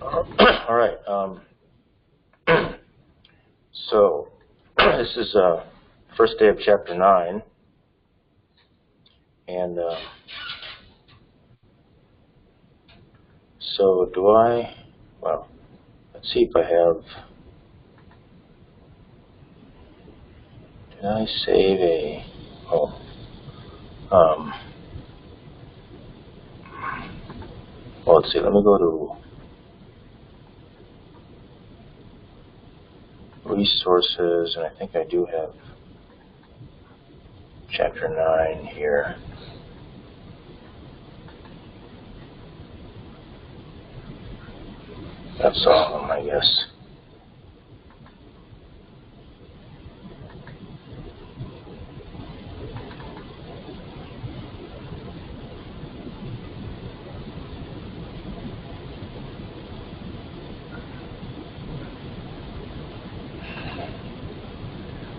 All right. So this is first day of chapter 9, and so do I? Well, let's see if I have. Did I save a? Oh. Well, let's see. Let me go to resources, and I think I do have chapter 9 here. That's all of them, I guess.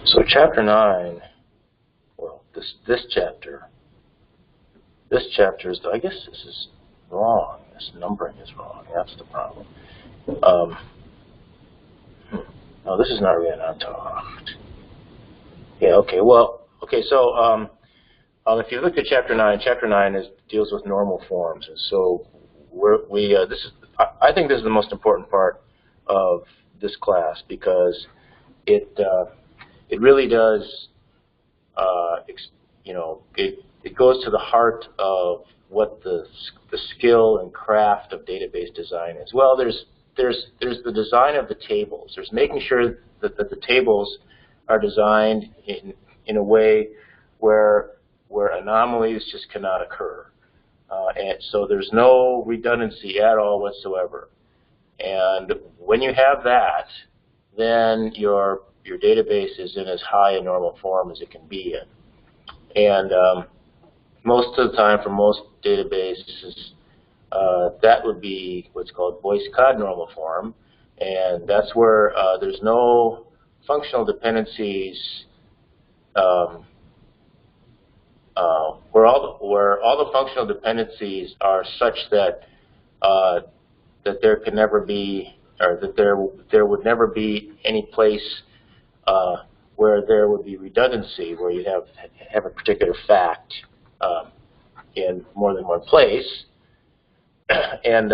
So chapter 9, well, this chapter is, I guess this is wrong. This numbering is wrong. That's the problem. No, this is not really an untitled. Yeah, okay, well, okay, so if you look at chapter 9 deals with normal forms. And so I think this is the most important part of this class, because it really does, it goes to the heart of what the skill and craft of database design is. Well, there's the design of the tables. There's making sure that the tables are designed in a way where anomalies just cannot occur. And so there's no redundancy at all whatsoever. And when you have that, then your database is in as high a normal form as it can be in. And most of the time, for most databases, that would be what's called BOYCE cod normal form, and that's where there's no functional dependencies, where all the functional dependencies are such that that there can never be, or that there would never be any place where there would be redundancy, where you have a particular fact in more than one place. And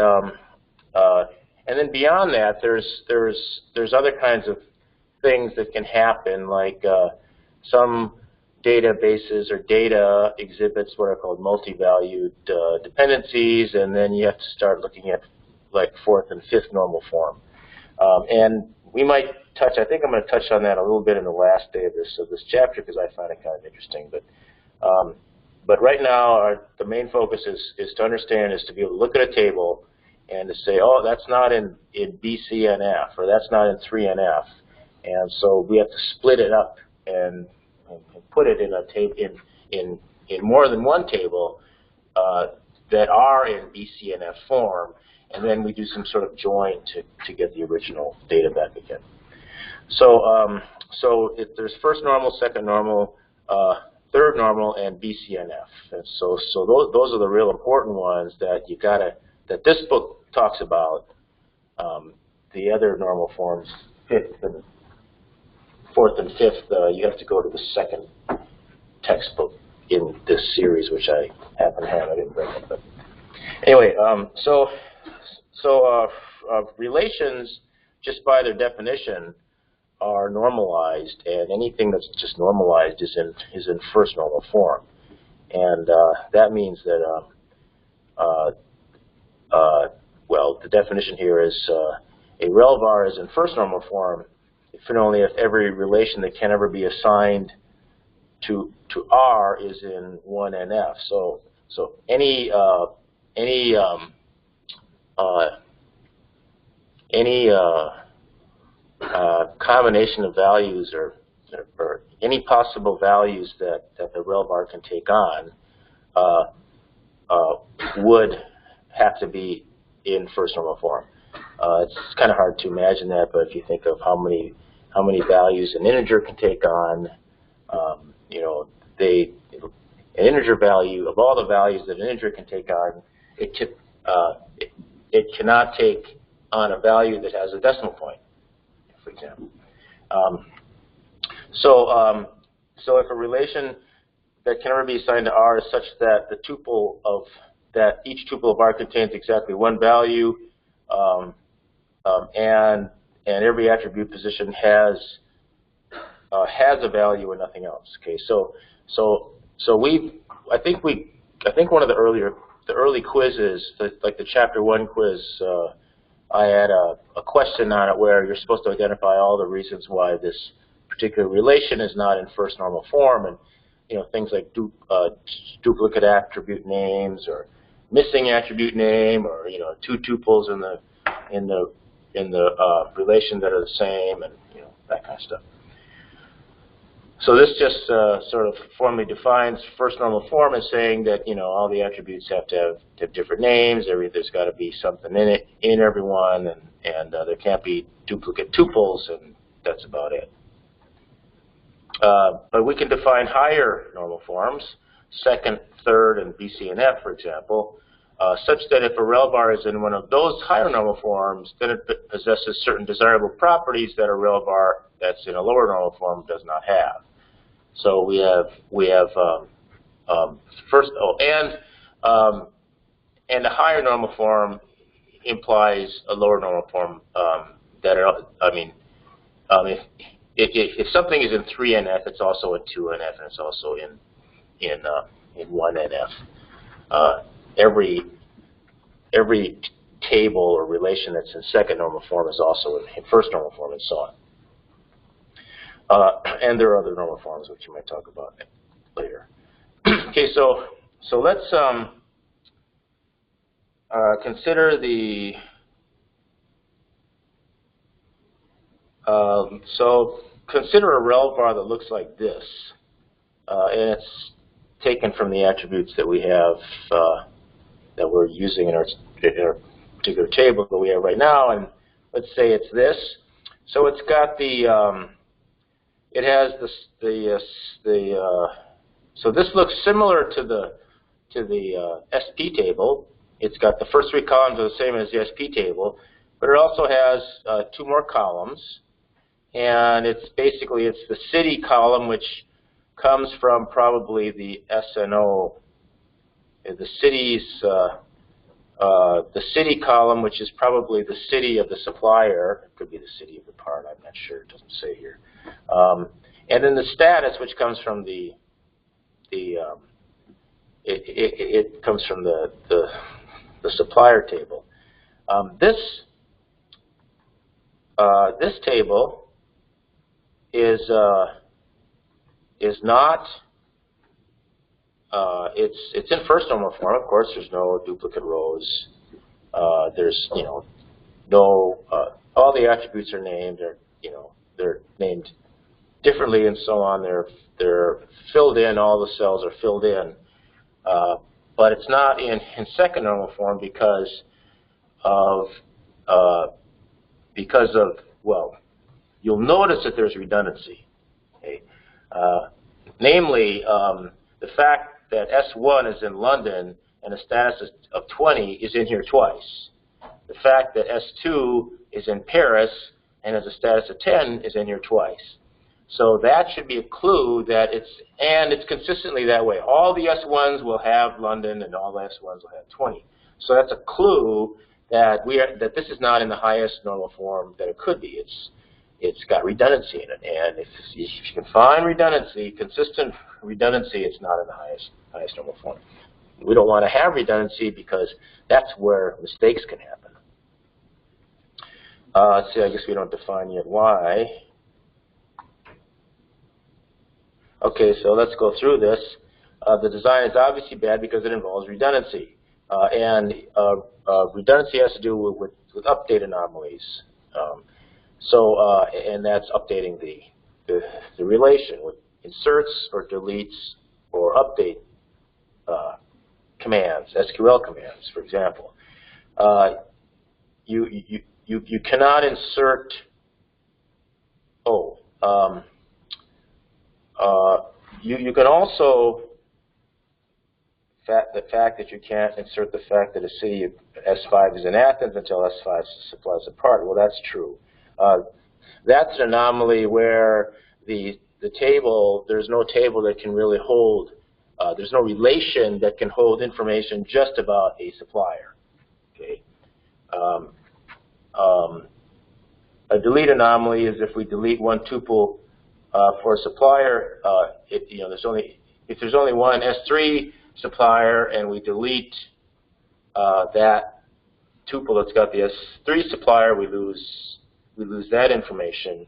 then beyond that, there's other kinds of things that can happen, like some databases or data exhibits what are called multi-valued dependencies, and then you have to start looking at like fourth and fifth normal form. And we might touch, I think I'm going to touch on that a little bit in the last day of this chapter, because I find it kind of interesting. But right now, the main focus is to understand, is to be able to look at a table and to say, oh, that's not in BCNF, or that's not in 3NF. And so we have to split it up and put it in a table in more than one table that are in BCNF form, and then we do some sort of join to get the original data back again. So there's first normal, second normal, third normal, and BCNF. And so those are the real important ones that that this book talks about. The other normal forms, fourth and fifth, you have to go to the second textbook in this series, which I happen to have. I didn't bring it, but anyway, relations, just by their definition, are normalized, and anything that's just normalized is in first normal form. And that means that well, the definition here is a rel var is in first normal form if and only if every relation that can ever be assigned to R is in 1NF. So any combination of values or any possible values that the rel var can take on would have to be in first normal form. It's kind of hard to imagine that, but if you think of how many values an integer can take on, an integer value, of all the values that an integer can take on, it cannot take on a value that has a decimal point, for example. So if a relation that can never be assigned to R is such that the tuple of that each tuple of R contains exactly one value, and every attribute position has a value and nothing else. Okay, so I think one of the early quizzes, like the Chapter 1 quiz, I had a question on it where you're supposed to identify all the reasons why this particular relation is not in first normal form, and things like duplicate attribute names or missing attribute name, or two tuples in the relation that are the same, and that kind of stuff. So this just sort of formally defines first normal form as saying that all the attributes have to have different names. There's got to be something in everyone, and there can't be duplicate tuples, and that's about it. But we can define higher normal forms, second, third, and BCNF, for example, such that if a rel bar is in one of those higher normal forms, then it possesses certain desirable properties that a rel bar that's in a lower normal form does not have. So we have first, and a higher normal form implies a lower normal form if something is in 3NF, it's also in 2NF, and it's also in 1NF. Every table or relation that's in second normal form is also in first normal form, and so on. And there are other normal forms which you might talk about later. Okay, so let's consider the consider a rel bar that looks like this, and it's taken from the attributes that we have that we're using in our particular table that we have right now, and let's say it's this. So it's got the it has so this looks similar to the SP table. It's got the first three columns are the same as the SP table, but it also has two more columns, and it's the city column, which comes from probably the SNO, the city column, which is probably the city of the supplier. It could be the city of the part. I'm not sure. It doesn't say here. And then the status, which comes from it comes from the supplier table. This table is not. It's in first normal form. Of course, there's no duplicate rows. There's no all the attributes are named. They're named differently and so on. They're filled in. All the cells are filled in. But it's not in second normal form because of well, you'll notice that there's redundancy. Okay? Namely, the fact that S1 is in London and a status of 20 is in here twice. The fact that S2 is in Paris and has a status of 10 is in here twice. So that should be a clue that it's consistently that way. All the S1s will have London, and all the S1s will have 20. So that's a clue that this is not in the highest normal form that it could be. It's got redundancy in it, and if you can find redundancy, consistent redundancy, it's not in the highest normal form. We don't want to have redundancy because that's where mistakes can happen. Let's see, I guess we don't define yet why. Okay, so let's go through this. The design is obviously bad because it involves redundancy, and redundancy has to do with update anomalies. And that's updating the relation with inserts or deletes or update commands, SQL commands, for example. You cannot insert. You can also the fact that you can't insert the fact that a city of S5 is in Athens until S5 supplies a part. Well, that's true. That's an anomaly where the table, there's no table that can really hold, there's no relation that can hold information just about a supplier. Okay. A delete anomaly is if we delete one tuple for a supplier. If there's only one S3 supplier and we delete that tuple that's got the S3 supplier, we lose that information.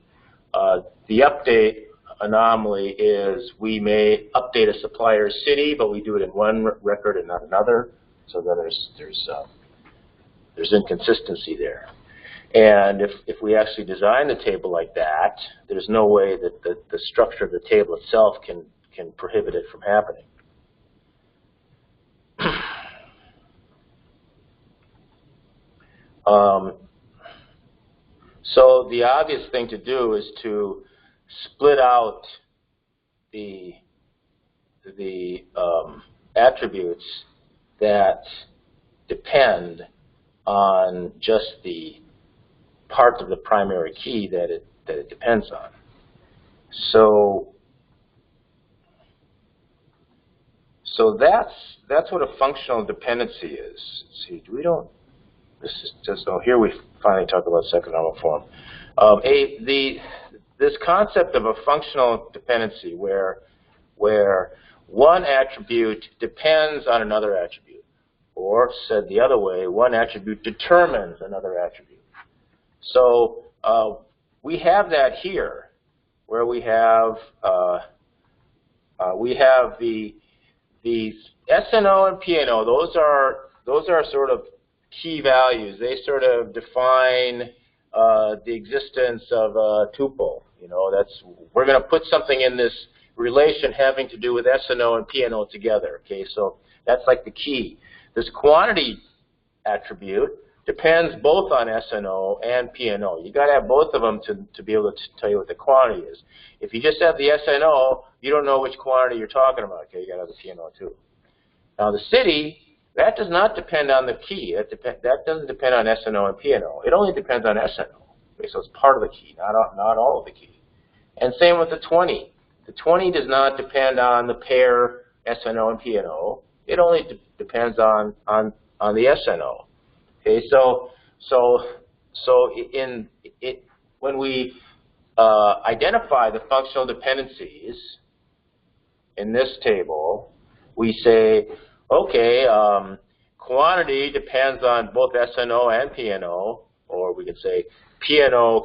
The update anomaly is we may update a supplier's city, but we do it in one record and not another. So then there's inconsistency there. And if we actually design the table like that, there's no way that the structure of the table itself can prohibit it from happening. So the obvious thing to do is to split out the attributes that depend on just the part of the primary key that it depends on. So that's what a functional dependency is. Let's see, this is just, here we finally talk about second normal form. This concept of a functional dependency where one attribute depends on another attribute, or said the other way, one attribute determines another attribute. So we have that here, where we have these SNO and PNO. Those are sort of key values. They sort of define the existence of a tuple. We're going to put something in this relation having to do with SNO and PNO together. Okay, so that's like the key. This quantity attribute depends both on SNO and PNO. You got to have both of them to be able to tell you what the quantity is. If you just have the SNO, you don't know which quantity you're talking about. Okay, you got to have the PNO too. Now the city, that does not depend on the key. That doesn't depend on SNO and PNO. It only depends on SNO. Okay, so it's part of the key, not all of the key. And same with the 20. The 20 does not depend on the pair SNO and PNO. It only depends on the SNO. Okay, when we identify the functional dependencies in this table, we say, okay, quantity depends on both SNO and PNO, or we could say PNO,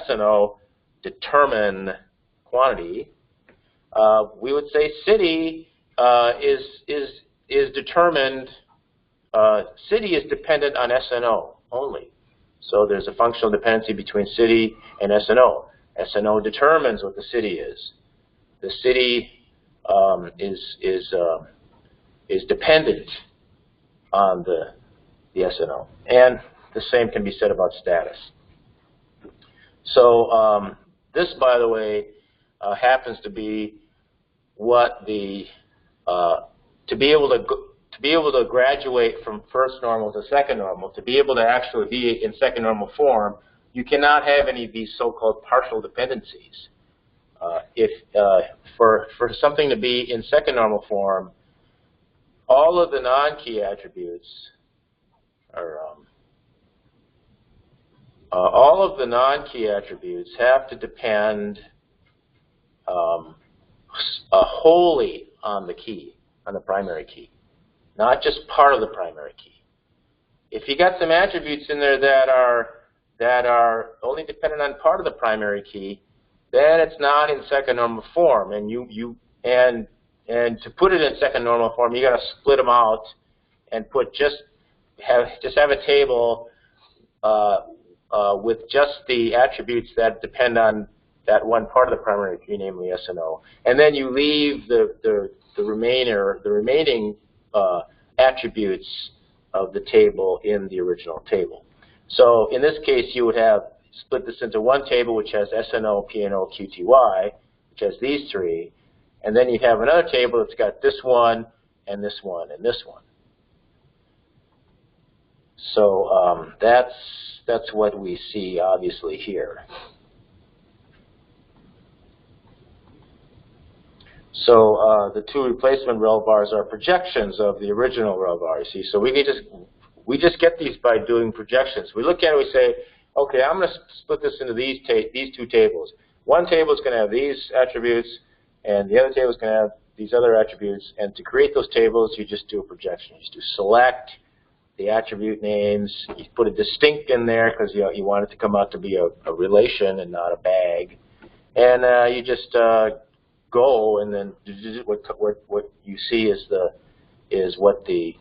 SNO determine quantity. We would say city is determined. City is dependent on SNO only. So there's a functional dependency between city and SNO. SNO determines what the city is. The city is dependent on the SNO. And the same can be said about status. So this, by the way, happens to be what to be able to graduate from first normal to second normal, to be able to actually be in second normal form, you cannot have any of these so-called partial dependencies. For something to be in second normal form, all of the non-key attributes have to depend wholly on the key, on the primary key, not just part of the primary key. If you got some attributes in there that are only dependent on part of the primary key, then it's not in second normal form. And and to put it in second normal form, you got to split them out and have a table with just the attributes that depend on that one part of the primary key, namely SNO, and then you leave the remaining attributes of the table in the original table. So in this case, you would have split this into one table which has SNO, PNO, QTY, which has these three, and then you have another table that's got this one and this one, and this one. So that's what we see obviously here. So the two replacement rel bars are projections of the original rel bar. You see, so we just get these by doing projections. We look at it, we say, okay, I'm going to split this into these two tables. One table is going to have these attributes, and the other table is going to have these other attributes. And to create those tables, you just do a projection. You just do select the attribute names. You put a distinct in there because you want it to come out to be a relation and not a bag. And you just go, and then what you see is what the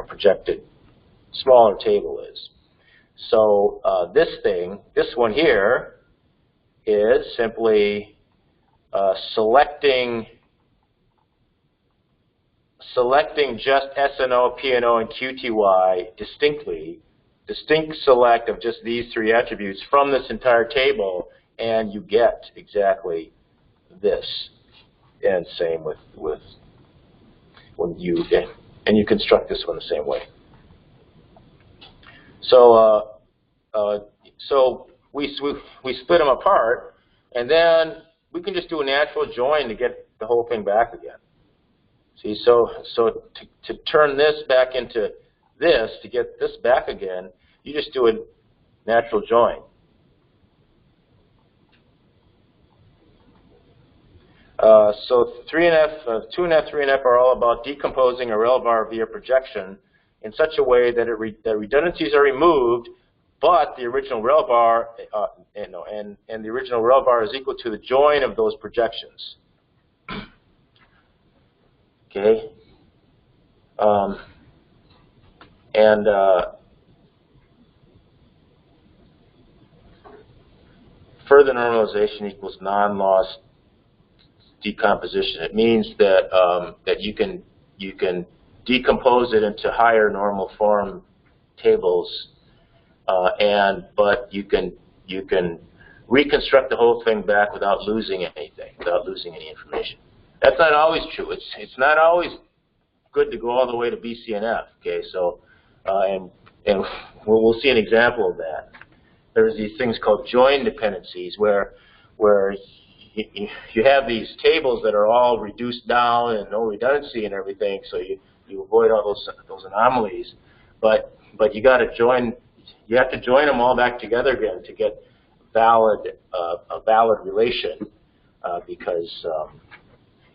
projected smaller table is. So this one here, is simply selecting just SNO, PNO, and QTY distinct select of just these three attributes from this entire table, and you get exactly this. And same with when you construct this one the same way. So so we split them apart, and then we can just do a natural join to get the whole thing back again. See, so to turn this back into this, to get this back again, you just do a natural join. So 3NF, 2NF, 3NF are all about decomposing a rel bar via projection in such a way that that redundancies are removed, but the original rel bar and the original rel bar is equal to the join of those projections. Okay. Further normalization equals non-loss decomposition. It means that that you can decompose it into higher normal form tables, but you can reconstruct the whole thing back without losing anything, without losing any information. That's not always true. It's not always good to go all the way to BCNF. Okay, so and we'll see an example of that. There's these things called join dependencies where you have these tables that are all reduced down and no redundancy and everything, so you avoid all those anomalies. But you got to join. You have to join them all back together again to get a valid relation, because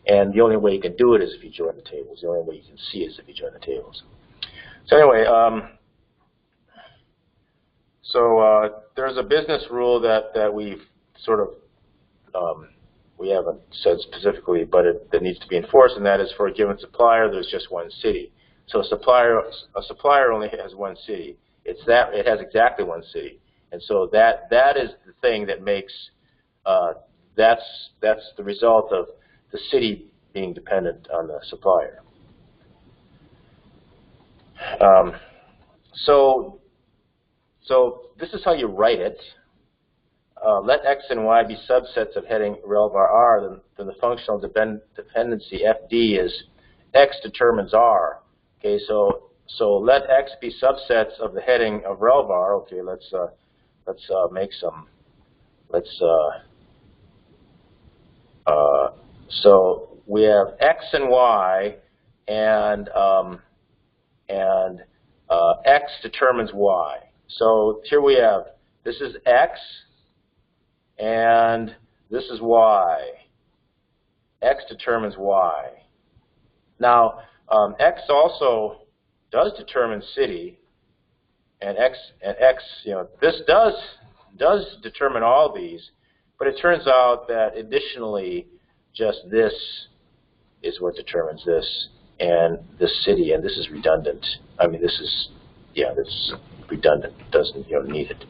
and the only way you can do it is if you join the tables. The only way you can see is if you join the tables. So anyway, there's a business rule that we've sort of we haven't said specifically, but that needs to be enforced, and that is for a given supplier, there's just one city. So a supplier only has one city. It has exactly one city, and so that is the thing that makes that's the result of the city being dependent on the supplier. So this is how you write it. Let X and Y be subsets of heading rel bar R, then the functional dependency FD is X determines R. Okay, so let X be subsets of the heading of rel bar. Okay, let's make some. So we have X and Y, and X determines Y. So here we have, this is X, and this is Y. X determines Y. Now, X also does determine city, and X, this does determine all these, but it turns out that additionally, just this is what determines this, and this city, and this is redundant. I mean, this is redundant. It doesn't need it.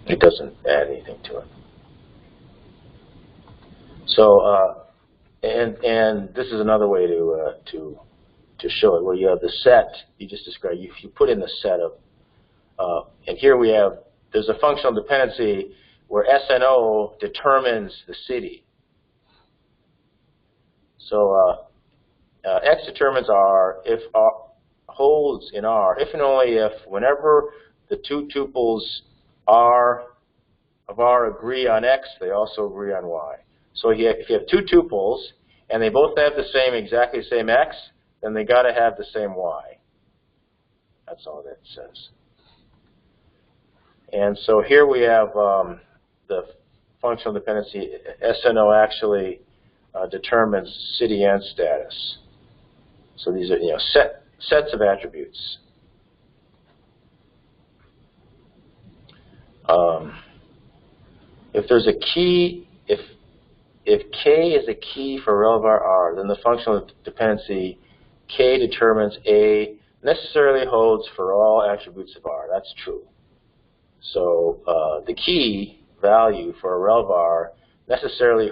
It doesn't add anything to it. So, and this is another way to show it, where you have the set you just described. You put in the set of, and here we have, there's a functional dependency where SNO determines the city. So X determines R if R holds in R, if and only if, whenever the two tuples R of R agree on X, they also agree on Y. So if you have two tuples and they both have the same, exactly the same X, then they got to have the same Y. That's all that says. And so here we have the functional dependency. SNO actually determines city and status. So these are sets of attributes. If there's a key, if K is a key for rel_var R, then the functional dependency K determines A necessarily holds for all attributes of R. That's true. So the key value for a rel_var necessarily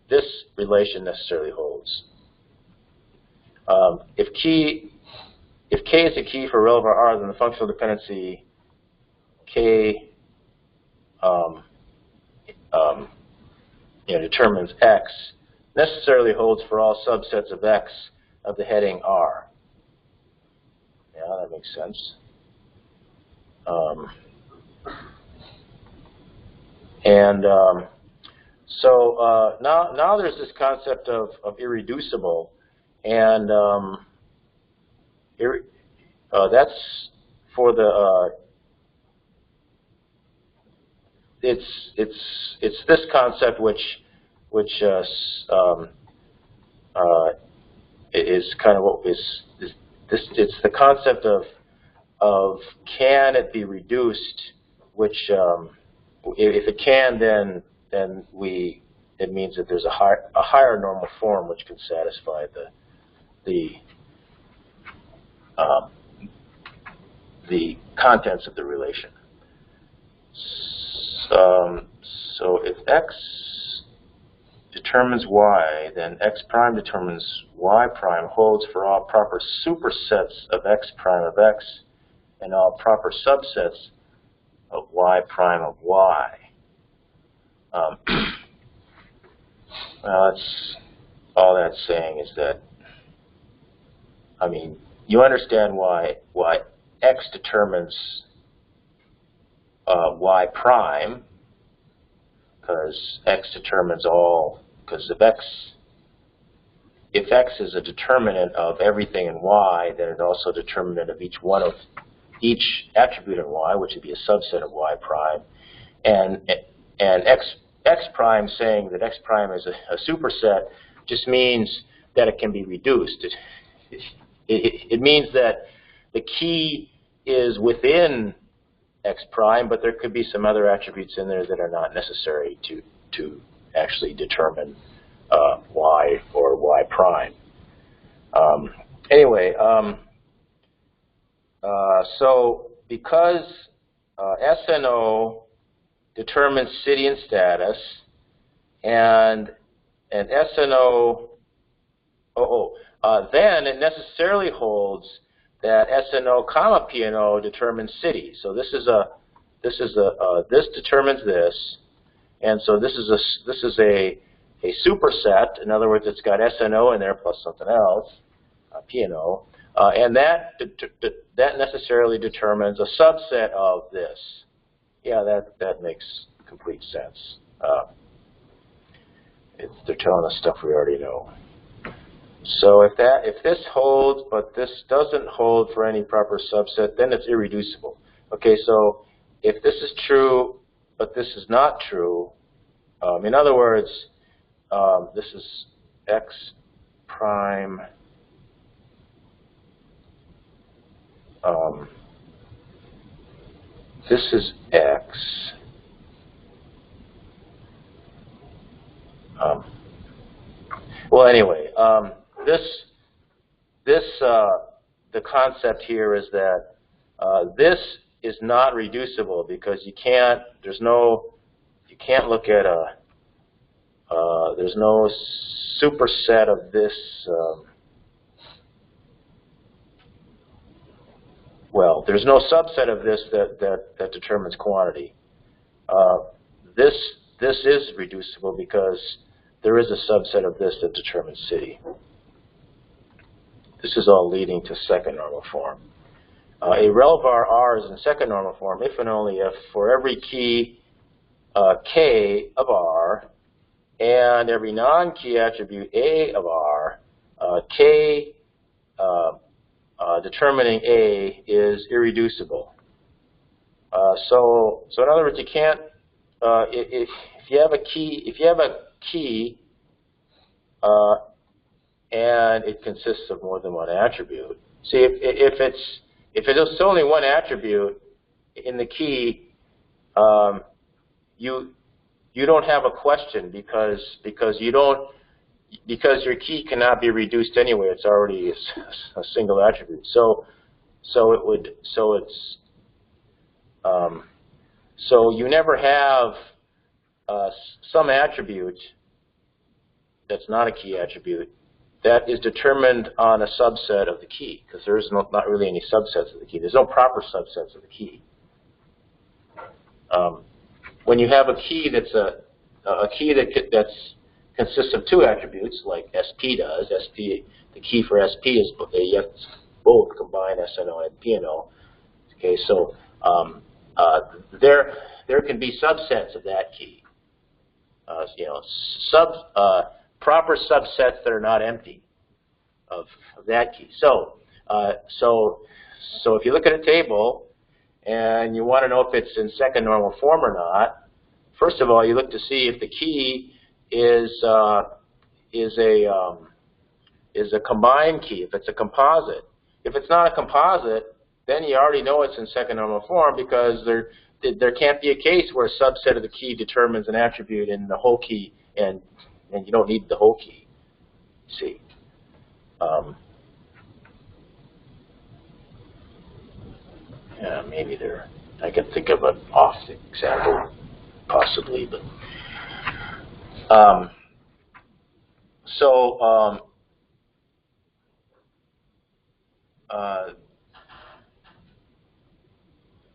this relation necessarily holds. If K is a key for rel_var R, then the functional dependency K determines X necessarily holds for all subsets of X of the heading R. Yeah, that makes sense. So now there's this concept of irreducible, and that's for the it's this concept which is kind of what is this. It's the concept of can it be reduced, which if it can, then it means that there's a higher normal form which can satisfy the contents of the relation. So if X determines Y, then X prime determines Y prime holds for all proper supersets of X prime of X and all proper subsets of Y prime of Y. Well, that's all that's saying is that, I mean, you understand why X determines Y prime, because X determines all, because if X is a determinant of everything in Y, then it's also a determinant of each attribute in Y, which would be a subset of Y prime. And X prime saying that X prime is a superset just means that it can be reduced. It means that the key is within X prime, but there could be some other attributes in there that are not necessary to actually determine Y or Y prime. Anyway, so because SNO determines city and status, and SNO, then it necessarily holds that SNO comma PNO determines city. So this determines this, and so this is a superset. In other words, it's got SNO in there plus something else, PNO, and that necessarily determines a subset of this. Yeah, that makes complete sense. They're telling us stuff we already know. So if this holds, but this doesn't hold for any proper subset, then it's irreducible. Okay, so if this is true, but this is not true, in other words, this is X prime. This is X. Well, anyway, the concept here is that this is not reducible because you can't look at there's no superset of this. Well, there's no subset of this that determines quantity. This is reducible because there is a subset of this that determines city. this is all leading to second normal form. A rel var R is in second normal form if and only if for every key K of R and every non-key attribute A of R, K determining A is irreducible. So in other words, you can't if you have a key and it consists of more than one attribute. See, if it's only one attribute in the key, you don't have a question because your key cannot be reduced anyway. It's already a single attribute. So you never have some attribute that's not a key attribute that is determined on a subset of the key, because there's not really any subsets of the key. There's no proper subsets of the key. When you have a key that's that consists of two attributes, like SP does, SP, the key for SP is both combine SNO and PNO. Okay, so there can be subsets of that key. Proper subsets that are not empty of that key. So if you look at a table and you want to know if it's in second normal form or not, first of all, you look to see if the key is a combined key, if it's a composite. If it's not a composite, then you already know it's in second normal form, because there can't be a case where a subset of the key determines an attribute in the whole key, and you don't need the whole key. See, yeah, maybe I can think of an off example, possibly, but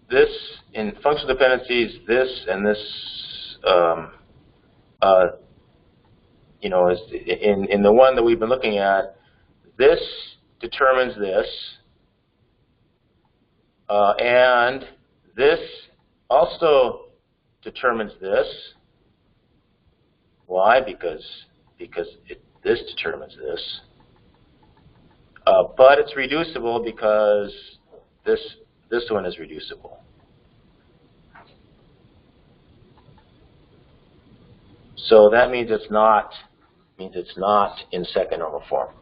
this in functional dependencies, this and this, is in the one that we've been looking at. This determines this, and this also determines this. Why? Because this determines this. But it's reducible because this one is reducible. So that means it's not in second normal form.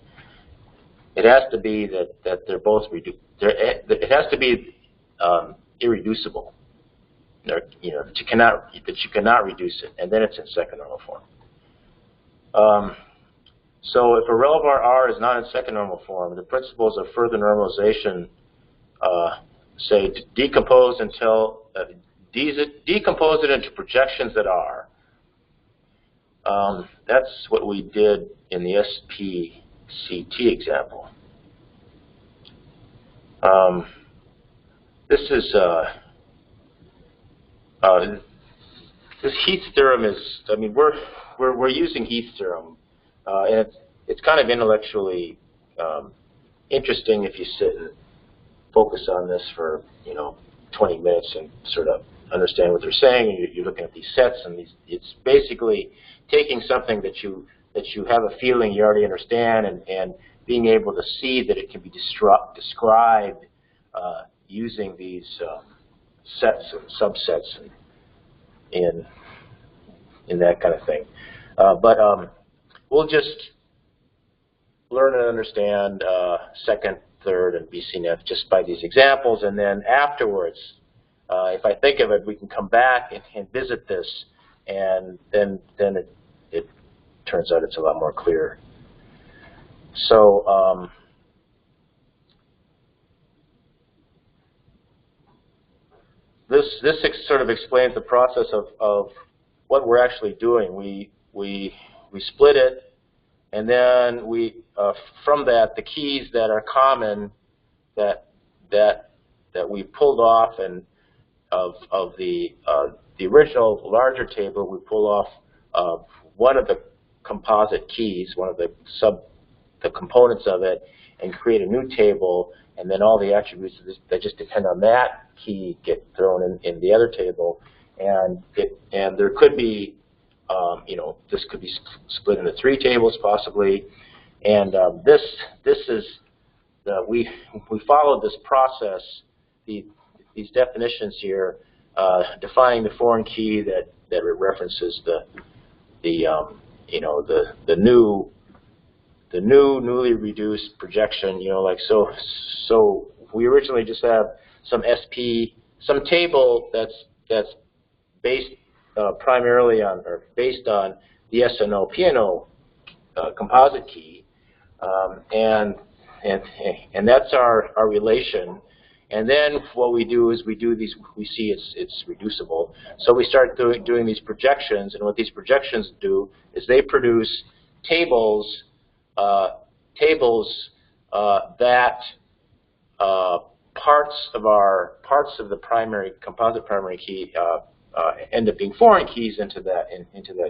It has to be that they're both it has to be irreducible. That you cannot reduce it, and then it's in second normal form. So if a rel var R is not in second normal form, the principles of further normalization say to decompose it into projections that are. That's what we did in the SPCT example. This Heath's theorem is. I mean, we're using Heath's theorem, and it's kind of intellectually interesting if you sit and focus on this for 20 minutes and sort of understand what they're saying. And you're looking at these sets, and it's basically taking something that you have a feeling you already understand, and being able to see that it can be described using these sets and subsets and in that kind of thing. But we'll just learn and understand second, third, and BCNF just by these examples, and then afterwards, if I think of it, we can come back and visit this, and then it turns out it's a lot more clear. So this sort of explains the process of what we're actually doing. We split it, and then we from that, the keys that are common that we pulled off, and of the original larger table, we pull off one of the composite keys, one of the components of it, and create a new table, and then all the attributes that just depend on that key get thrown in the other table, and there could be, this could be split into 3 tables possibly, and this is we followed this process, these definitions here, defining the foreign key that references the newly reduced projection, like so. So we originally just have some some table that's based primarily on, or based on, the SNO PNO composite key, and that's our relation. And then what we do is we see it's reducible. So we start doing these projections, and what these projections do is they produce tables that parts of the composite primary key end up being foreign keys into that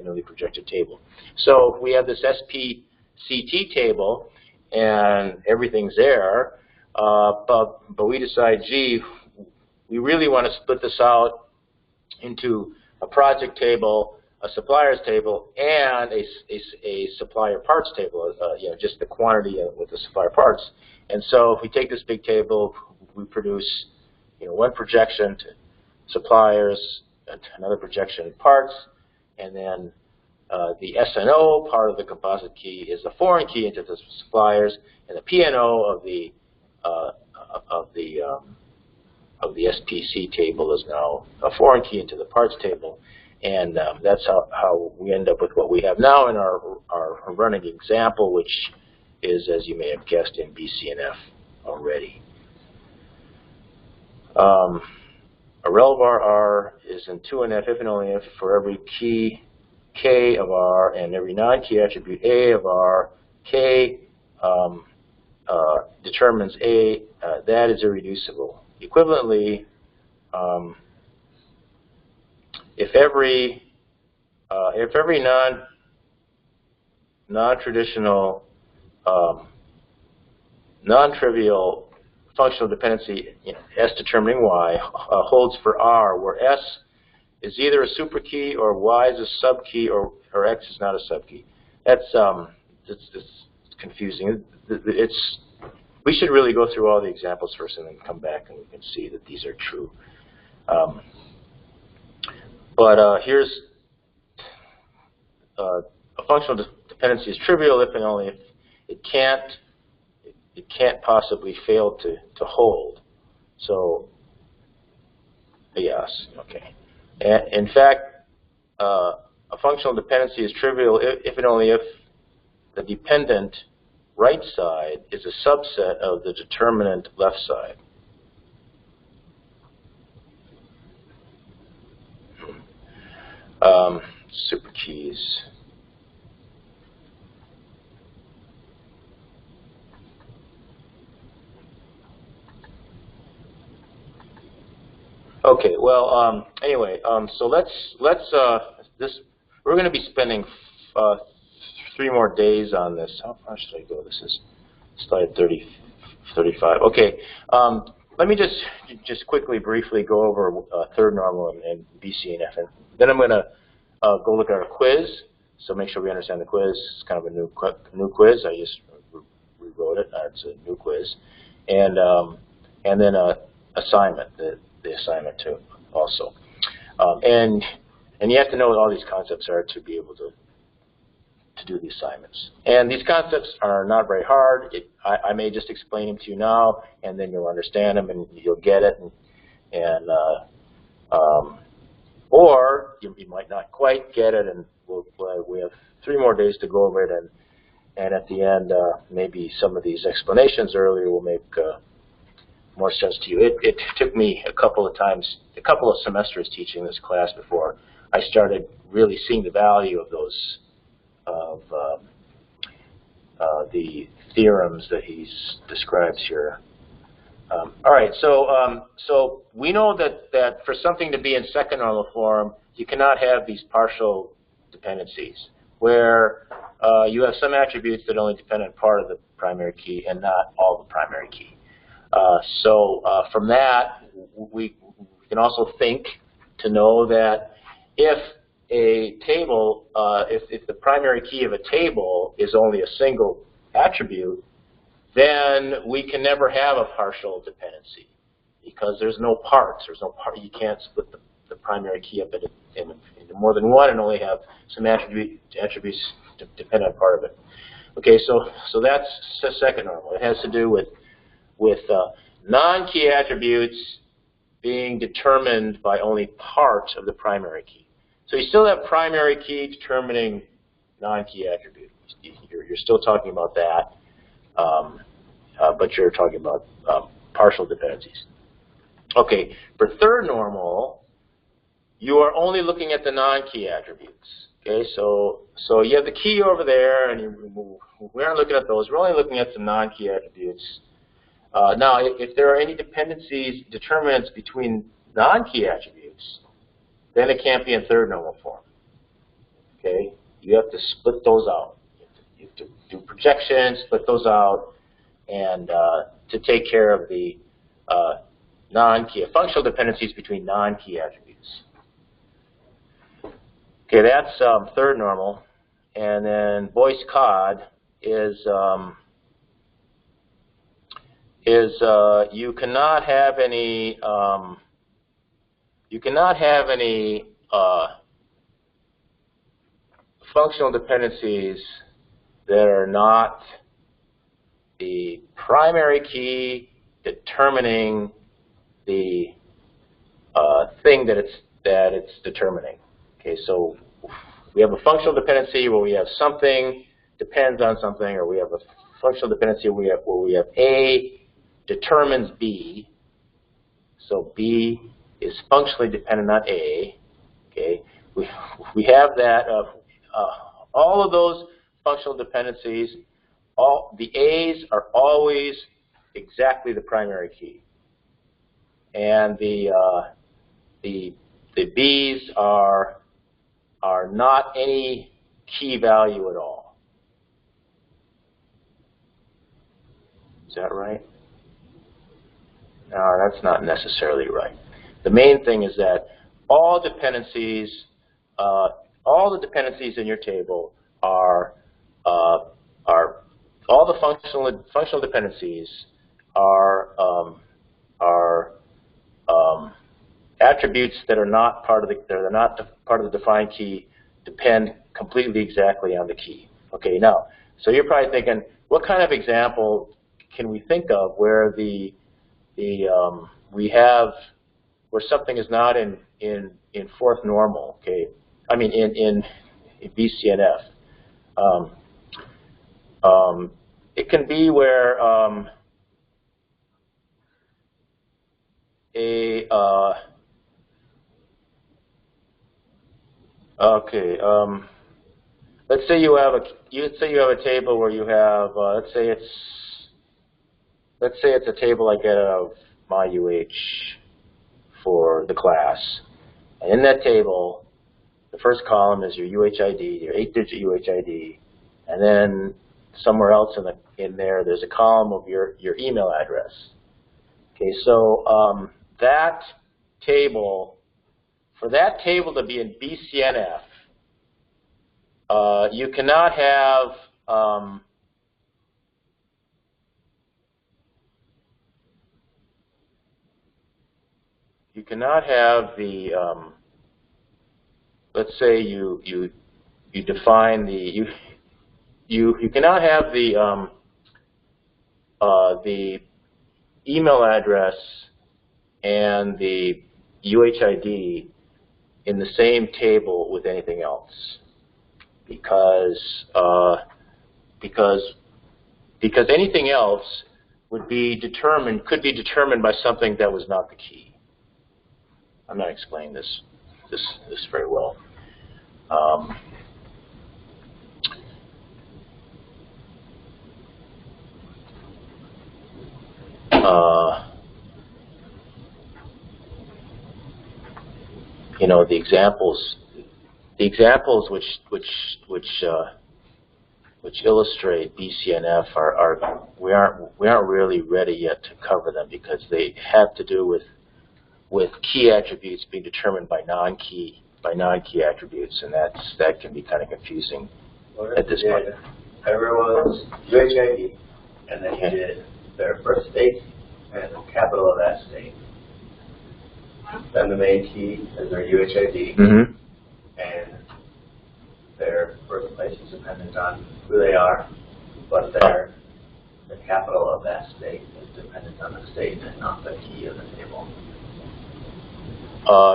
newly projected table. So we have this SPCT table, and everything's there. But we decide, gee, we really want to split this out into a project table, a supplier's table, and a supplier parts table, just the quantity with the supplier parts. And so if we take this big table, we produce, one projection to suppliers, another projection in parts, and then the SNO part of the composite key is the foreign key into the suppliers, and the PNO of the SPC table is now a foreign key into the parts table, and that's how we end up with what we have now in our running example, which is, as you may have guessed, in BCNF already. A rel var R is in 2NF if and only if for every key K of R and every non-key attribute A of R, K determines A, that is irreducible. Equivalently, if every non-traditional, non-trivial functional dependency, S determining Y, holds for R, where S is either a superkey or Y is a subkey or X is not a subkey. That's it's confusing. We should really go through all the examples first and then come back and we can see that these are true. Here's a functional dependency is trivial if and only if it can't possibly fail to hold. So yes, okay. And in fact, a functional dependency is trivial if and only if the dependent right side is a subset of the determinant left side. Superkeys. Okay. Well. Anyway. So let's we're going to be spending 3 more days on this. How far should I go? This is slide 35. Okay. Let me just quickly, briefly go over third normal and BCNF, and then I'm going to go look at our quiz. So make sure we understand the quiz. It's kind of a new quiz. I just rewrote it. It's a new quiz, and then assignment, the assignment too, also. And you have to know what all these concepts are to be able to do the assignments. And these concepts are not very hard. I may just explain them to you now, and then you'll understand them and you'll get it. Or you might not quite get it, and we have 3 more days to go over it. And at the end, maybe some of these explanations earlier will make more sense to you. It took me a couple of semesters teaching this class before I started really seeing the value of those, the theorems that he describes here. All right, so we know that for something to be in second normal form, you cannot have these partial dependencies. where you have some attributes that only depend on part of the primary key and not all the primary key. So from that, we can also think to know that if a table, if the primary key of a table is only a single attribute, then we can never have a partial dependency because there's no parts. There's no part. You can't split the primary key up into more than one and only have some attributes depend on part of it. Okay, so that's the second normal. It has to do with non-key attributes being determined by only part of the primary key. So you still have primary key determining non-key attribute. You're still talking about that, but you're talking about partial dependencies. Okay, for third normal, you are only looking at the non-key attributes. Okay, so you have the key over there, and we aren't looking at those. We're only looking at the non-key attributes. Now, if there are any dependencies, determinants between non-key attributes, then it can't be in third normal form. Okay, you have to split those out. You have to do projections, split those out, and to take care of the non-key, functional dependencies between non-key attributes. Okay, that's third normal, and then BOYCE COD is you cannot have any functional dependencies that are not the primary key determining the thing that it's determining. Okay, so we have a functional dependency where we have something depends on something, or we have a functional dependency where we have A determines B. So B is functionally dependent on A. Okay, we have that. All of those functional dependencies, the A's are always exactly the primary key, and the B's are not any key value at all. Is that right? No, that's not necessarily right. The main thing is that all the dependencies in your table are all the functional dependencies are attributes that are not part of the defined key depend completely exactly on the key. Okay, now, so you're probably thinking, what kind of example can we think of where we have where something is not in fourth normal? Okay, I mean in BCNF. It can be where let's say you have a table where you have let's say it's a table I get out of my UH for the class, and in that table, the first column is your UHID, your 8-digit UHID, and then somewhere else in there, there's a column of your email address. Okay, so that table, for that table to be in BCNF, you cannot have the let's say you define the you cannot have the email address and the UHID in the same table with anything else, because anything else could be determined by something that was not the key. I'm not explaining this very well. You know, the examples examples which illustrate BCNF we aren't really ready yet to cover them because they have to do with key attributes being determined by non-key attributes, and that can be kind of confusing at this point. Everyone's UHID, and then you did their first state and the capital of that state. Then the main key is their UHID, and their first place is dependent on who they are, but the capital of that state is dependent on the state and not the key of the table.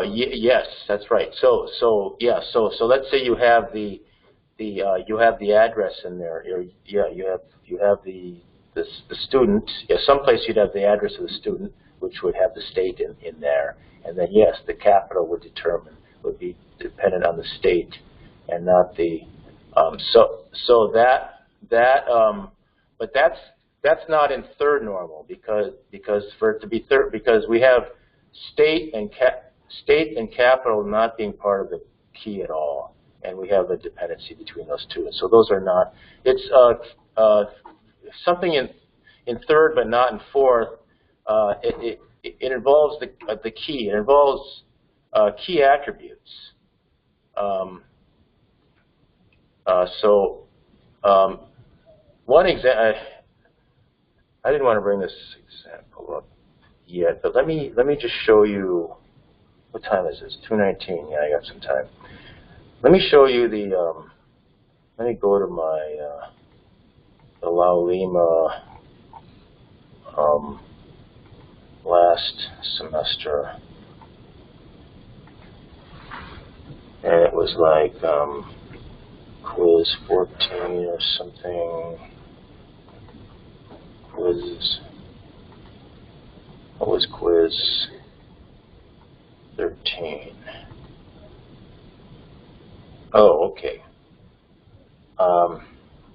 Yes, that's right. So let's say you have the address in there. You have the student. Yeah, someplace you'd have the address of the student, which would have the state in there, and then yes, the capital would be dependent on the state and not the. But that's not in third normal because for it to be third, because we have state and capital not being part of the key at all, and we have a dependency between those two. And so those are not. It's something in third but not in fourth. It involves the key. It involves key attributes. One example. I didn't want to bring this example up yet, but let me just show you. What time is this? 2:19. Yeah, I got some time. Let me show you the. Let me go to my the La Lima last semester, and it was like quiz 14 or something. What was quiz 13? Oh, okay.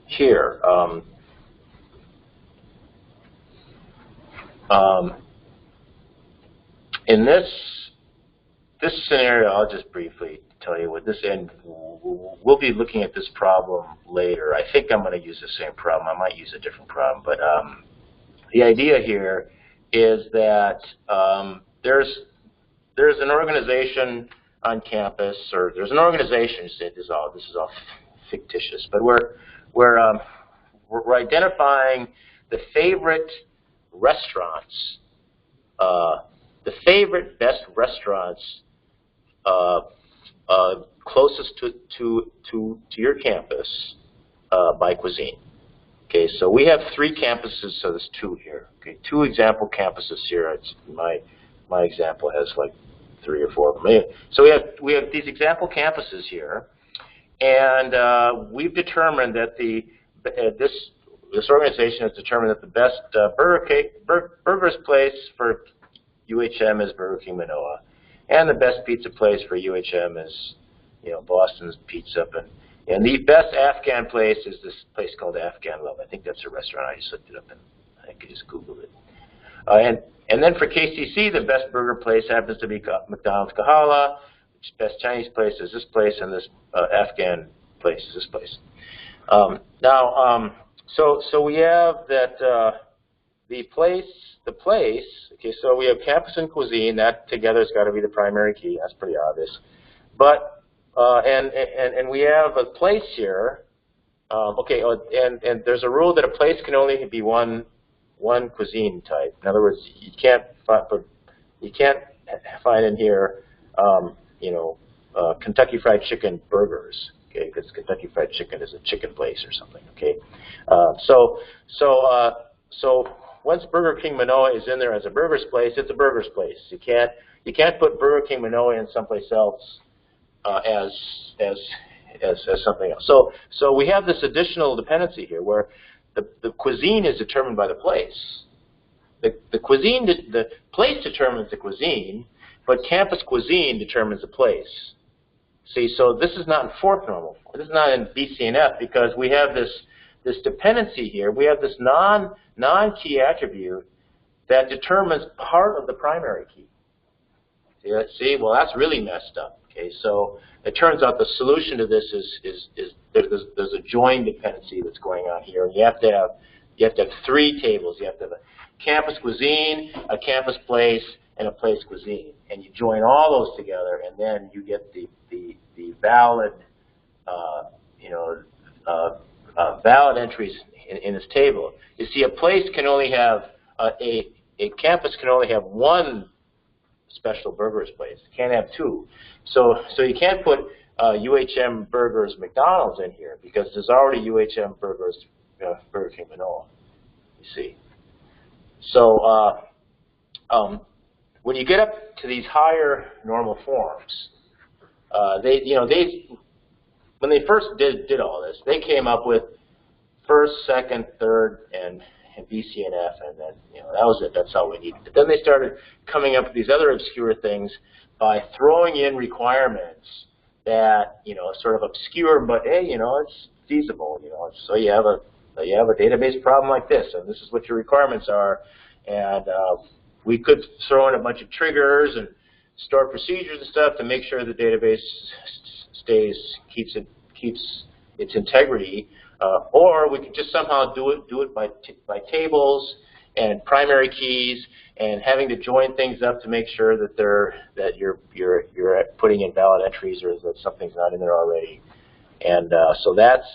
Here. In this scenario, I'll just briefly tell you what this, and we'll be looking at this problem later. I think I'm going to use the same problem. I might use a different problem, but the idea here is that there's an organization on campus, or there's an organization. This is all fictitious, but we're identifying the favorite restaurants, the favorite best restaurants closest to your campus by cuisine. Okay, so we have 3 campuses, so there's 2 here. Okay, 2 example campuses here. It's my example has like 3 or 4 of them. So we have these example campuses here, and we've determined that this organization has determined that the best burgers place for UHM is Burger King Manoa, and the best pizza place for UHM is, Boston's Pizza, and the best Afghan place is this place called Afghan Love. I think that's a restaurant. I just looked it up and I think I just Googled it. And then for KCC, the best burger place happens to be McDonald's Kahala. The best Chinese place is this place, and this Afghan place is this place. So we have that the place. Okay, so we have campus and cuisine. That together has got to be the primary key. That's pretty obvious. But and we have a place here. Okay, and there's a rule that a place can only be one cuisine type. In other words, you can't find in here, Kentucky Fried Chicken burgers. Okay, because Kentucky Fried Chicken is a chicken place or something. Okay, so once Burger King Manoa is in there as a burgers place, it's a burgers place. You can't put Burger King Manoa in someplace else as something else. So we have this additional dependency here where the cuisine is determined by the place. The place determines the cuisine, but campus cuisine determines the place. See, so this is not in fourth normal. This is not in BCNF because we have this dependency here. We have this non-key attribute that determines part of the primary key. See, well, that's really messed up. Okay, so it turns out the solution to this is there's a join dependency that's going on here, and you have to have 3 tables. You have to have a campus cuisine, a campus place, and a place cuisine, and you join all those together, and then you get the valid valid entries in this table. You see, a place can only have a campus can only have 1 special burgers place. It can't have 2. So you can't put UHM Burgers McDonald's in here because there's already UHM Burgers Burger King Manoa. You see. So when you get up to these higher normal forms, when they first did all this, they came up with first, second, third, and BCNF, and then that was it. That's all we needed. But then they started coming up with these other obscure things by throwing in requirements that sort of obscure, but hey, it's feasible. So you have a database problem like this, and this is what your requirements are, and we could throw in a bunch of triggers and store procedures and stuff to make sure the database keeps its integrity. Or we could just somehow do it by tables and primary keys and having to join things up to make sure that you're putting in valid entries or that something's not in there already. And so that's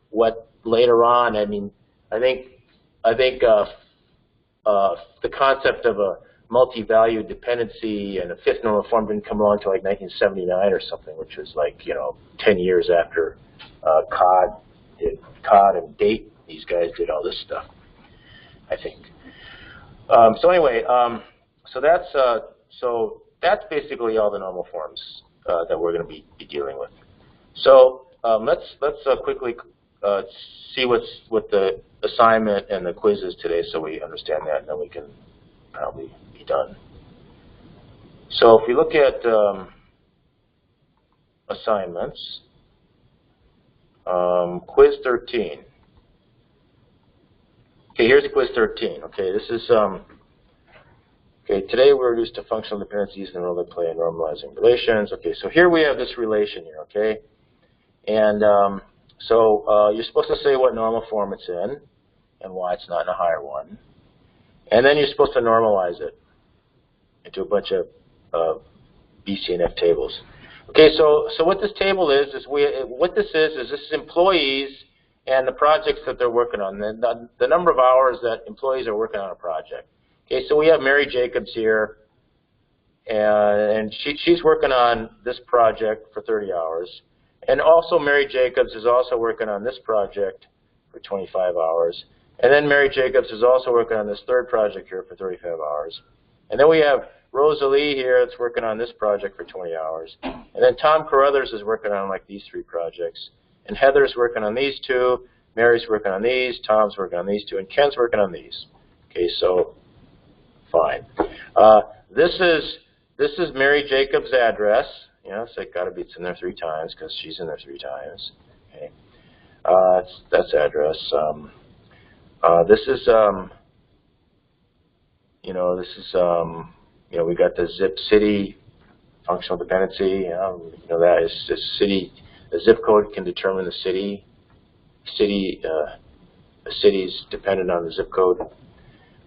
what later on. I mean, I think the concept of a multi-value dependency and a 5th normal form didn't come along until like 1979 or something, which was like 10 years after COD and DATE. These guys did all this stuff, I think. So anyway, so that's basically all the normal forms that we're going to be dealing with. So let's quickly see what the assignment and the quiz is today, so we understand that, and then we can probably be done. So if we look at assignments, quiz 13. Okay, here's quiz 13. Okay, this is okay. Today we're reduced to functional dependencies and the role they play in normalizing relations. Okay, so here we have this relation here. Okay, and so you're supposed to say what normal form it's in and why it's not in a higher one, and then you're supposed to normalize it into a bunch of BCNF tables. Okay, so what this table is this is employees and the projects that they're working on, the number of hours that employees are working on a project. Okay, so we have Mary Jacobs here, and she's working on this project for 30 hours. And also Mary Jacobs is also working on this project for 25 hours. And then Mary Jacobs is also working on this third project here for 35 hours. And then we have Rosalie here that's working on this project for 20 hours. And then Tom Carruthers is working on like these 3 projects. And Heather's working on these 2, Mary's working on these, Tom's working on these 2, and Ken's working on these. Okay, so fine. This is Mary Jacobs' address. So it's got to be it's in there 3 times because she's in there 3 times. Okay, that's address. This is we got the zip city functional dependency. That is the city. The zip code can determine the city. The city's dependent on the zip code.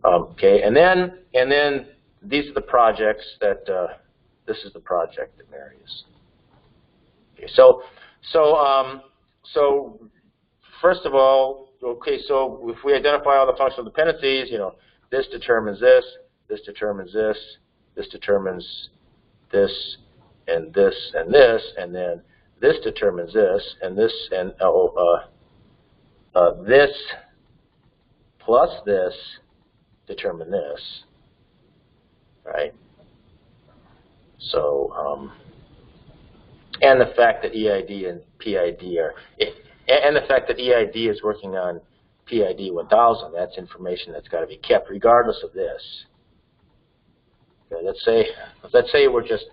Okay, and then these are the projects that. This is the project that Mary is. Okay, so first of all, okay, so if we identify all the functional dependencies, this determines this, this determines this, this determines this, and this, and this, and then this determines this, and this, and this plus this determine this, right? So, and the fact that EID and PID are, and the fact that EID is working on PID 1000, that's information that's got to be kept regardless of this. Okay, let's say we're just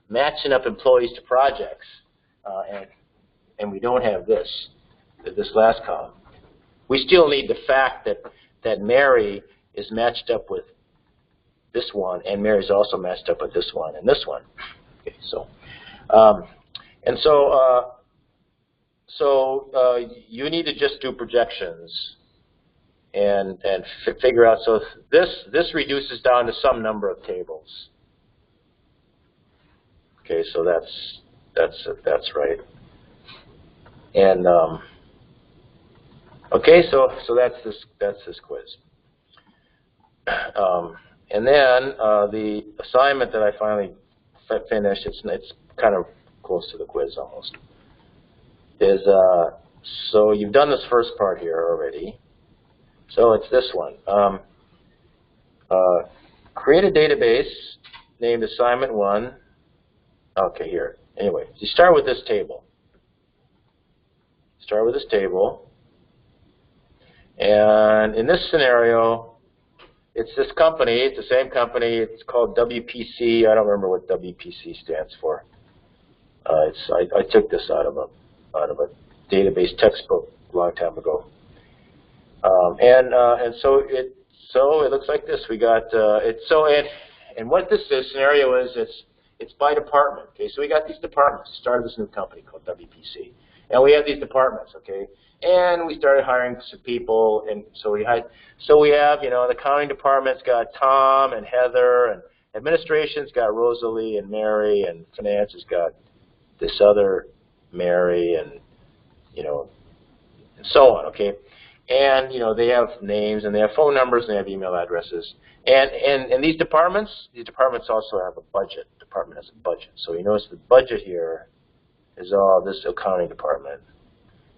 matching up employees to projects, and we don't have this last column. We still need the fact that Mary is matched up with this one, and Mary's also matched up with this one and this one. Okay, so you need to just do projections and figure out. So this reduces down to some number of tables. Okay, so that's right. And okay, so that's this quiz. And then the assignment that I finally finished, it's kind of close to the quiz almost, is so you've done this first part here already. So it's this one. Create a database named assignment 1. Okay, here. Anyway, you start with this table. Start with this table. And in this scenario, it's this company. It's the same company. It's called WPC. I don't remember what WPC stands for. I took this out of a database textbook a long time ago. And so it looks like this. We got and what this scenario is, it's by department. Okay, so we got these departments. Started this new company called WPC, and we have these departments. Okay, and we started hiring some people, and so we have the accounting department's got Tom and Heather, and administration's got Rosalie and Mary, and finance has got this other Mary, and and so on. Okay. And they have names, and they have phone numbers, and they have email addresses. And these departments also have a budget. The department has a budget. So you notice the budget here is all this accounting department.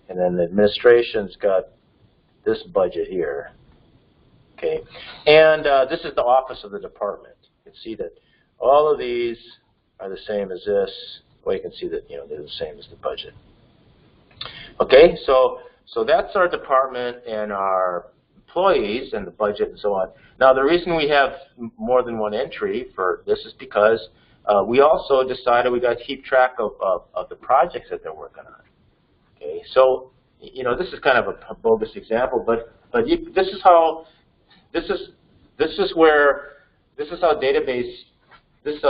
And then the administration's got this budget here. Okay. And this is the office of the department. You can see that all of these are the same as this. Well, you can see that they're the same as the budget. Okay, so that's our department and our employees and the budget and so on. Now, the reason we have more than one entry for this is because we also decided we got to keep track of the projects that they're working on. Okay, so this is kind of a bogus example, but this is how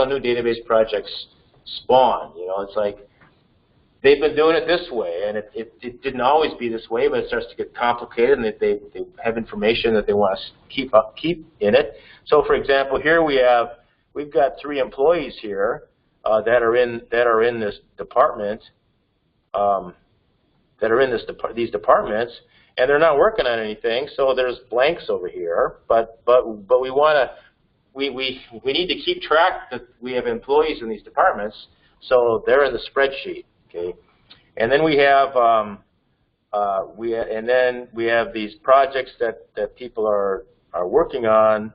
new database projects spawn. It's like they've been doing it this way, and it didn't always be this way, but it starts to get complicated, and they have information that they want to keep in it. So, for example, here we've got 3 employees here that are in this department, these departments, and they're not working on anything. So there's blanks over here, but we need to keep track that we have employees in these departments, so they're in the spreadsheet. Okay, and then we have these projects that people are working on.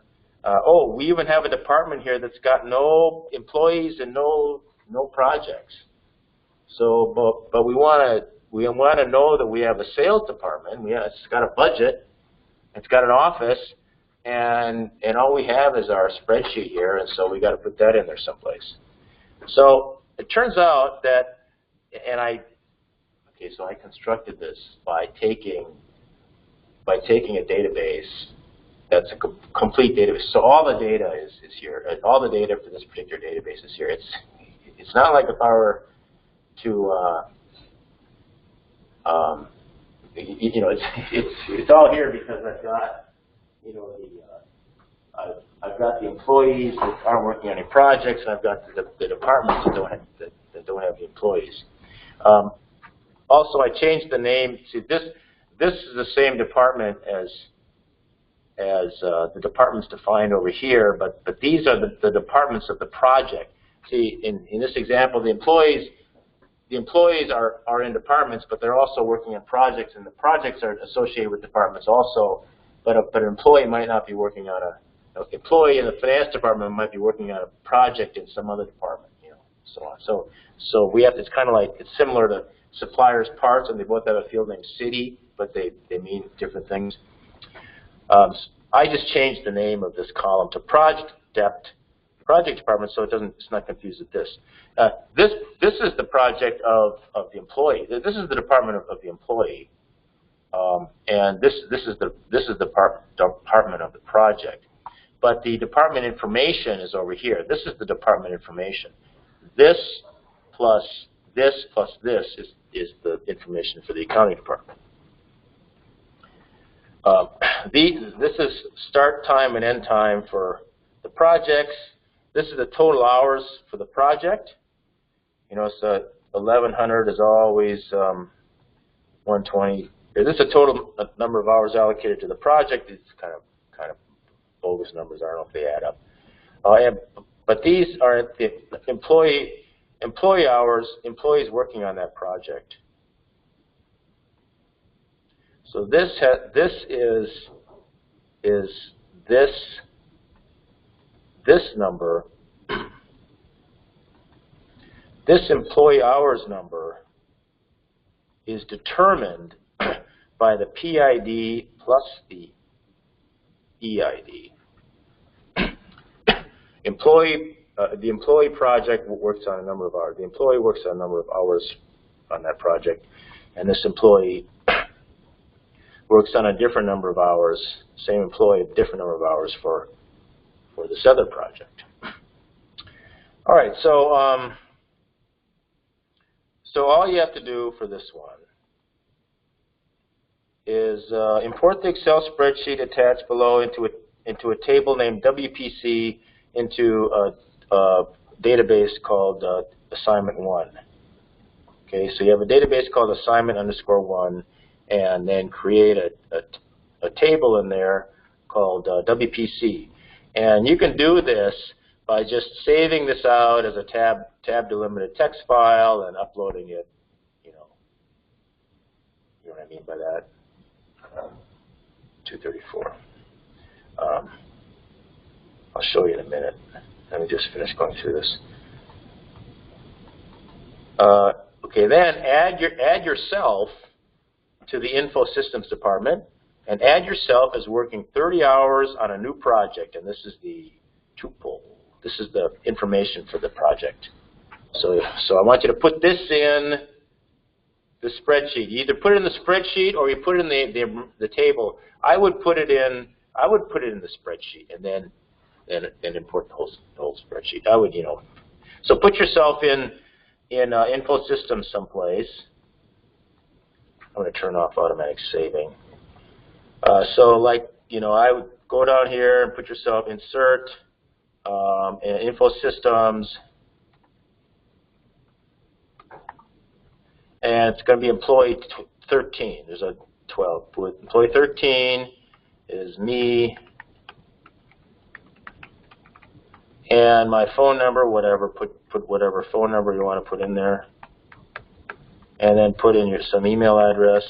We even have a department here that's got no employees and no projects. So, but we want to know that we have a sales department. It's got a budget, it's got an office, and all we have is our spreadsheet here, and so we got to put that in there someplace. So it turns out that. So I constructed this by taking a database that's a complete database. So all the data is here. All the data for this particular database is here. It's not like if I were to it's all here because I've got I've got the employees that aren't working on any projects, and I've got the departments that don't have the employees. Also, I changed the name. See, this is the same department as the departments defined over here, but these are the departments of the project. See, in this example, the employees are in departments, but they're also working on projects, and the projects are associated with departments also. But an employee might not be working on an employee in the finance department might be working on a project in some other department, so on. So we have, it's kind of like, it's similar to suppliers parts, and they both have a field named city, but they mean different things. I just changed the name of this column to project department, so it's not confused with this. This is the project of the employee. This is the department of the employee, and this is the department of the project. but the department information is over here. This is the department information. This plus this is the information for the accounting department. This is start time and end time for the projects. This is the total hours for the project. You know, so 1100 is always 120. This is a total number of hours allocated to the project. It's kind of bogus numbers. I don't know if they add up. But these are the employee hours, employees working on that project. So this number. This employee hours number is determined by the PID plus the EID. The employee project works on a number of hours. The employee works on a number of hours on that project, and this employee works on a different number of hours. Same employee, a different number of hours for this other project. All right, so all you have to do for this one is import the Excel spreadsheet attached below into a table named WPC into a database called assignment 1. Okay, so you have a database called assignment_1, and then create a table in there called WPC. And you can do this by just saving this out as a tab delimited text file and uploading it. You know what I mean by that? 234. I'll show you in a minute. Let me just finish going through this. Okay, then add yourself to the info systems department, and add yourself as working 30 hours on a new project, and this is the tuple. This is the information for the project. So I want you to put this in the spreadsheet. You either put it in the spreadsheet or you put it in the table. I would put it in the spreadsheet and then import the whole spreadsheet. I would, you know. So put yourself in info systems someplace. I'm going to turn off automatic saving. So like, you know, I would go down here and put yourself insert in info systems, and it's going to be employee 13. There's a 12. Employee 13 is me, and my phone number, whatever. Put whatever phone number you want to put in there, and then put in some email address,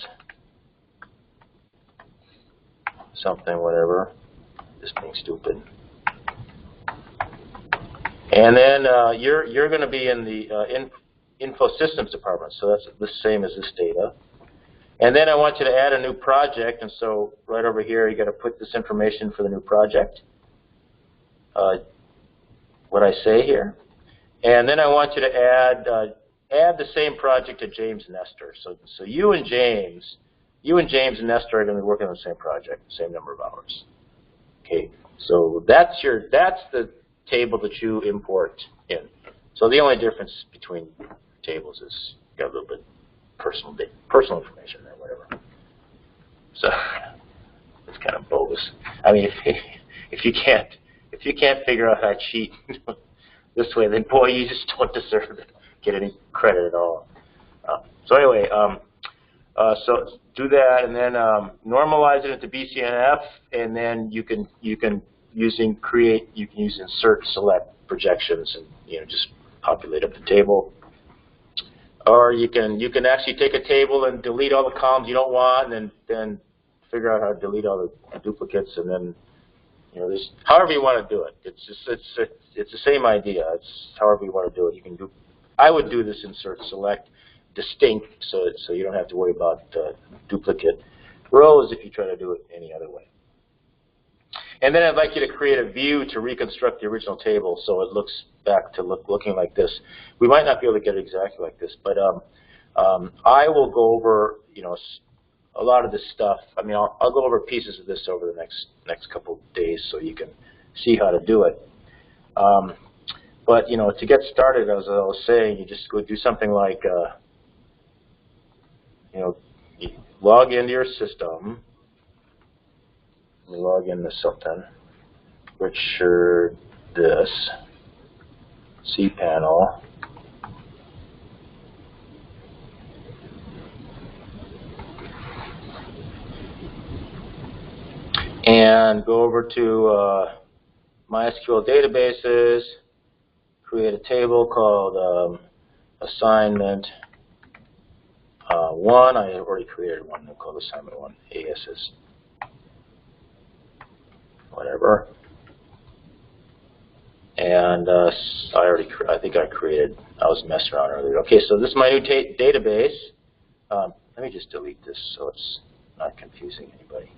something, whatever. Just being stupid. And then you're going to be in the info systems department, so that's the same as this data. And then I want you to add a new project, and so right over here you got to put this information for the new project. What I say here, and then I want you to add the same project to James Nestor. So you and James and Nestor are going to be working on the same project, same number of hours. Okay, so that's the table that you import in. So the only difference between tables is you got a little bit personal information there, whatever. So it's kind of bogus. I mean, if you can't figure out how to cheat this way, then boy, you just don't deserve to get any credit at all. So anyway, so do that, and then normalize it into BCNF, and then you can use insert, select projections, and just populate up the table. Or you can actually take a table and delete all the columns you don't want, and then figure out how to delete all the duplicates, and then there's however you want to do it. It's the same idea. It's however you want to do it. You can do. I would do this insert, select, distinct, so you don't have to worry about duplicate rows if you try to do it any other way. And then I'd like you to create a view to reconstruct the original table so it looks back to looking like this. We might not be able to get it exactly like this, but I will go over a lot of this stuff. I mean, I'll go over pieces of this over the next couple of days so you can see how to do it. But, you know, to get started, as I was saying, you just go do something like, you know, you log into your system. You log into something. Richard, this, cPanel. And go over to MySQL databases, create a table called assignment 1. I already created one called assignment 1, ASS, whatever. And I think I created, I was messing around earlier. Okay, so this is my new database. Let me just delete this so it's not confusing anybody.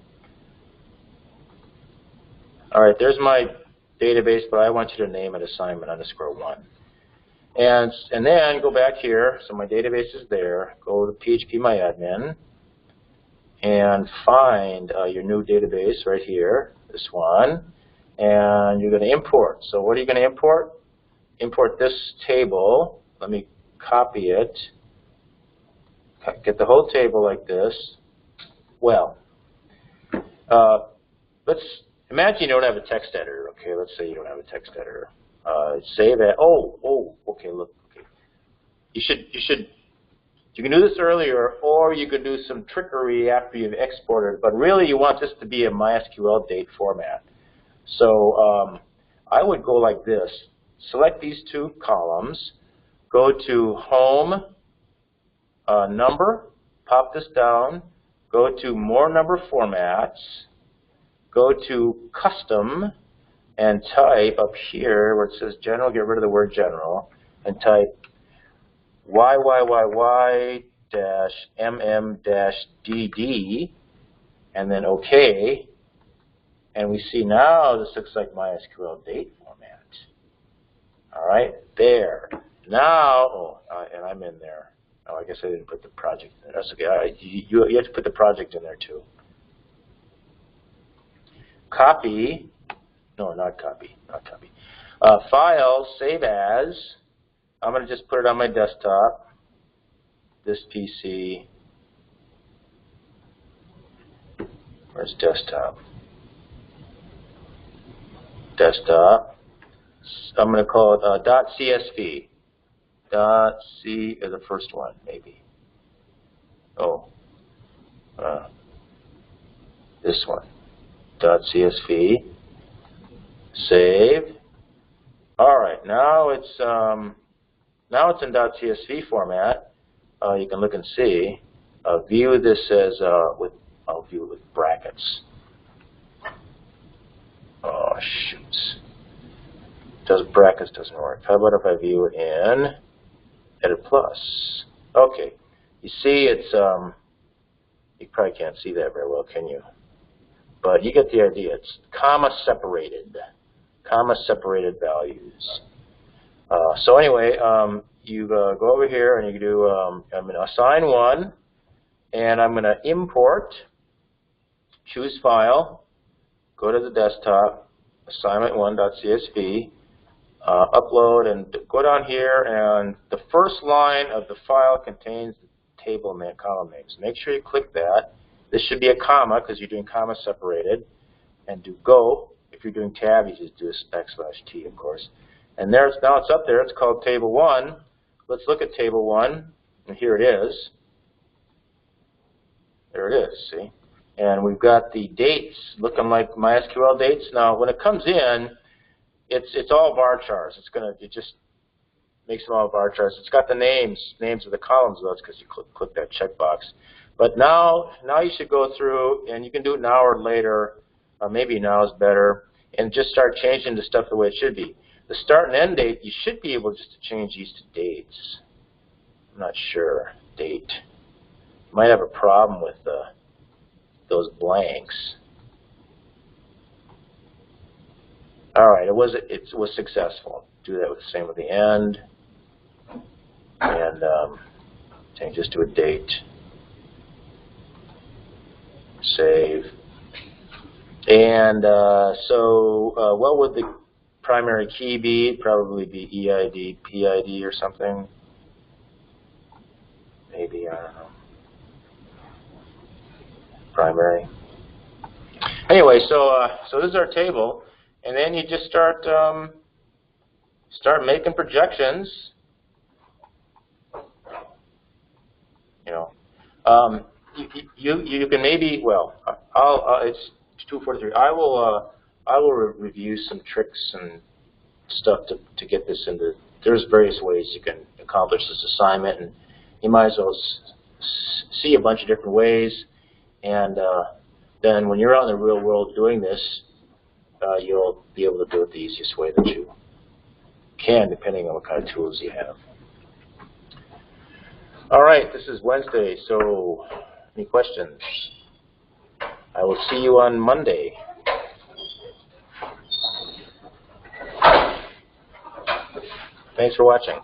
All right, there's my database, but I want you to name it assignment_1. And then go back here. So my database is there. Go to phpMyAdmin and find your new database right here, this one. And you're going to import. So what are you going to import? Import this table. Let me copy it. Get the whole table like this. Well, let's imagine you don't have a text editor. Okay, let's say you don't have a text editor. Save it. Okay. Look. Okay. You can do this earlier, or you could do some trickery after you've exported. But really, you want this to be a MySQL date format. So I would go like this. Select these two columns. Go to Home, Number. Pop this down. Go to More Number Formats. Go to Custom. And type up here where it says General, get rid of the word General, and type YYYY-MM-DD, and then OK. And we see now this looks like MySQL date format. All right, there. Now, and I'm in there. Oh, I guess I didn't put the project in there. That's okay. You have to put the project in there too. Copy. No, not copy. File, save as. I'm going to just put it on my desktop. This PC. Where's desktop? Desktop. I'm going to call it .csv. .c is the first one, maybe. Oh. This one. .csv. Save. All right, now it's in .csv format. You can look and see. View this as I'll view it with brackets. Oh shoots! Brackets doesn't work. How about if I view it in Edit Plus? Okay. You see, it's you probably can't see that very well, can you? But you get the idea. It's comma separated values. So anyway, you go over here and you do, I'm going to assign 1, and I'm going to import, choose File, go to the desktop, assignment1.csv, upload, and go down here, and the first line of the file contains the table name, column names. Make sure you click that. This should be a comma because you're doing comma separated, and do go. If you're doing tab, you just do a \T, of course. And now it's up there. It's called Table 1. Let's look at Table 1, and here it is. There it is, see? And we've got the dates looking like MySQL dates. Now, when it comes in, it's all bar charts. It just makes them all bar charts. It's got the names of the columns, though. It's because you click that checkbox. But now you should go through, and you can do it now or later. Maybe now is better, and just start changing the stuff the way it should be. The start and end date, you should be able just to change these to dates. I'm not sure. Date. You might have a problem with those blanks. All right, it was successful. Do that with the same with the end, and just do a date. Save. And what would the primary key be? Probably be EID, PID, or something. Maybe, I don't know. Primary. Anyway, so this is our table, and then you just start making projections. You know, you can maybe, well, it's 2:43. I will review some tricks and stuff to get this into. There's various ways you can accomplish this assignment, and you might as well see a bunch of different ways, and then when you're out in the real world doing this, you'll be able to do it the easiest way that you can, depending on what kind of tools you have. All right, this is Wednesday, so any questions? I will see you on Monday. Thanks for watching.